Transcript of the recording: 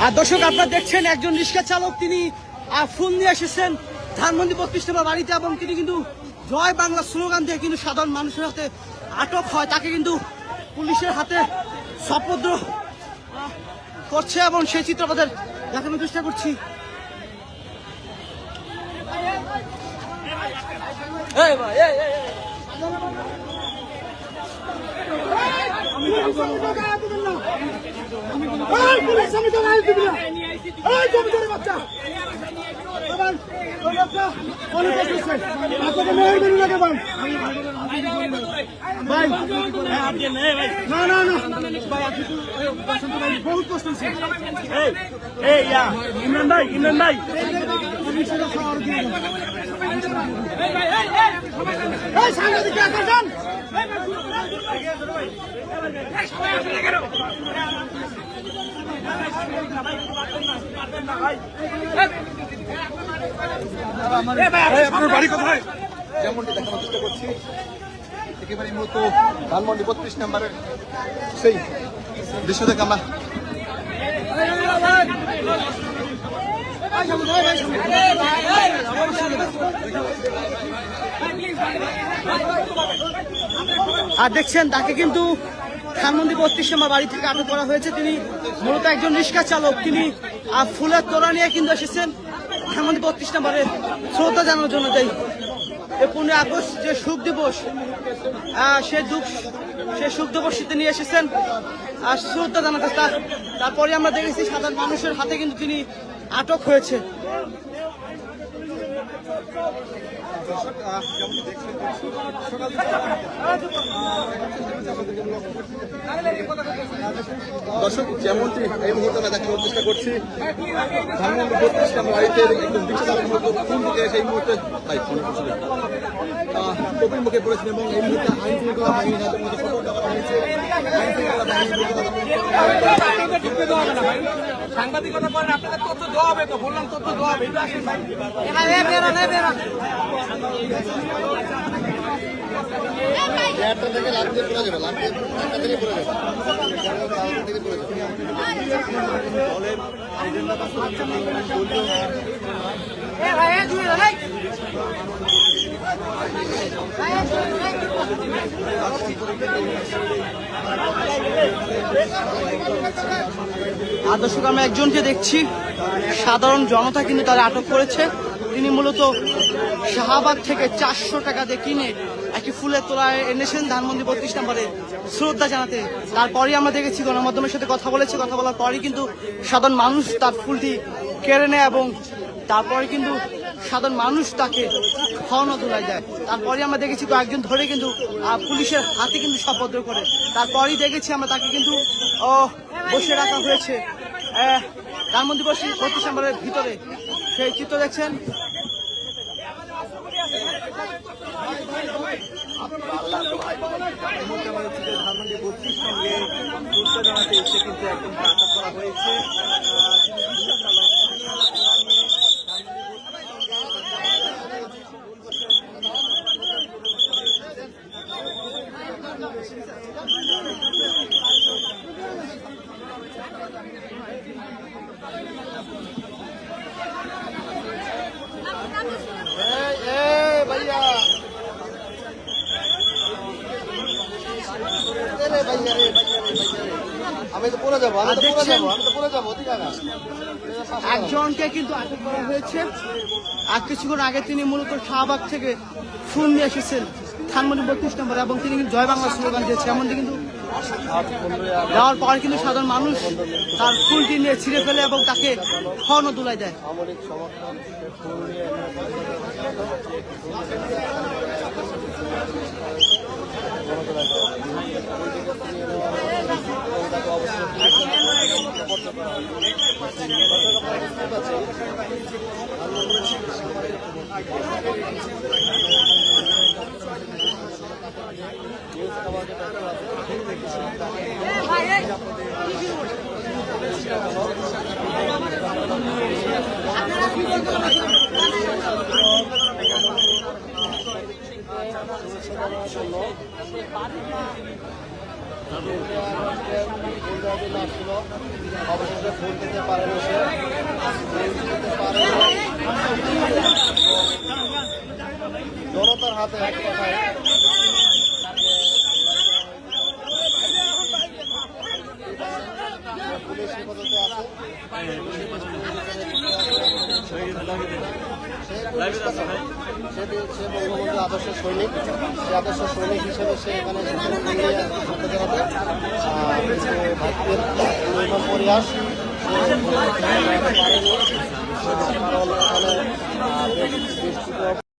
আর দর্শক আপনারা দেখছেন একজন রিক্সা চালক তিনি ফোন নিয়ে এসেছেন ধানমন্ডি 32 নম্বর বাড়িতে এবং তিনি কিন্তু জয় বাংলা স্লোগান দিয়ে কিন্তু সাধারণ মানুষের হাতে আটক হয়, তাকে কিন্তু পুলিশের হাতে সোপর্দ করছে এবং সেই চিত্র আমাদের দেখানোর চেষ্টা করছি। ইমরান ভাই আপনার বাড়ি কোথায়? যেমনটি দেখানোর চেষ্টা করছি একেবারে মূলত ধানমন্ডি 32 নম্বরের সেই দৃশ্য থেকে আমরা আর দেখছেন তাকে কিন্তু ধানমন্ডি 32 নম্বর বাড়ি থেকে আটক করা হয়েছে। তিনি মূলত একজন রিক্সা চালক, তিনি ফুলের তোড়া নিয়ে কিন্তু এসেছেন ধানমন্ডি 32 নম্বরে শ্রদ্ধা জানানোর জন্য। যাই 15 আগস্ট যে শোক দিবস, সে শোক দিবসে নিয়ে এসেছেন আর শ্রদ্ধা জানাতে। তারপরে আমরা দেখেছি সাধারণ মানুষের হাতে কিন্তু তিনি আটক হয়েছে। দর্শক যেমনটি এই মুহূর্তে আমরা দেখানোর চেষ্টা করছি ধানমন্ডি 32 নম্বর বাড়িতে একদম ফোন থেকে সেই মুহূর্তে কপির মুখে পড়েছেন এবং এই মুহূর্তে আইন শৃঙ্খলা বাহিনী তাদের মধ্যে সতর্কতা বাড়িয়েছে। আইন শৃঙ্খলা বাহিনী সাংবাদিকতা করেন, আপনাদের তথ্য দেওয়া হবে তো, বললাম তথ্য দেওয়া হবে। একটা থেকে লাভ দিয়ে পড়ে যাবে, লাভ দিয়ে একটা থেকে পড়ে যাবে, থেকে পড়ে যাবে। আর দর্শক আমরা একজনকে দেখছি, সাধারণ জনতা কিন্তু তারা আটক করেছে। তিনি মূলত শাহবাগ থেকে 400 টাকা দিয়ে কিনে একটি ফুলের তোড়ায় এনেছেন ধানমন্ডি 32 নম্বরে শ্রদ্ধা জানাতে। তারপরেই আমরা দেখেছি গণমাধ্যমের সাথে কথা বলার পরেই কিন্তু সাধারণ মানুষ তার ফুলটি কেড়ে নেয় এবং তারপরে কিন্তু সাধারণ মানুষ তাকে খাওয়ানো তোলায় দেয়। তারপরে আমরা দেখেছি কয়েকজন ধরে কিন্তু পুলিশের হাতে কিন্তু সোপর্দ করে। তারপরেই দেখেছি আমরা তাকে কিন্তু বসে রাখা হয়েছে ধানমন্ডি 32 নম্বরের ভিতরে। সেই চিত্র দেখছেন। ধানমন্ডি 32 সঙ্গে শ্রদ্ধা জানাতে এসে কিন্তু একজনকে আটক করা হয়েছে। আমি তো পড়ে যাবো, একজনকে কিন্তু আটক করা হয়েছে। আর কিছুক্ষণ আগে তিনি মূলত শাহবাগ থেকে ফুল নিয়ে এসেছেন ধানমন্ডি 32 নম্বর এবং তিনি কিন্তু জয় বাংলা স্লোগান দিয়েছে। এমনকি কিন্তু যাওয়ার পর কিন্তু সাধারণ মানুষ তার ফুলটি নিয়ে ছিঁড়ে ফেলে এবং তাকে খাওয়ানো দুলাই দেয়। আসছিল অবশেষে ফুল দিতে পারেনি সে জনতার হাতে এক কথায় পুলিশ হেফাজতে আছে সে বঙ্গবন্ধু আদর্শ সৈনিক সে আদর্শ সৈনিক হিসেবে সে এখানে হাতে ভাগ্যের নির্মম পরিহাস সে পারেনি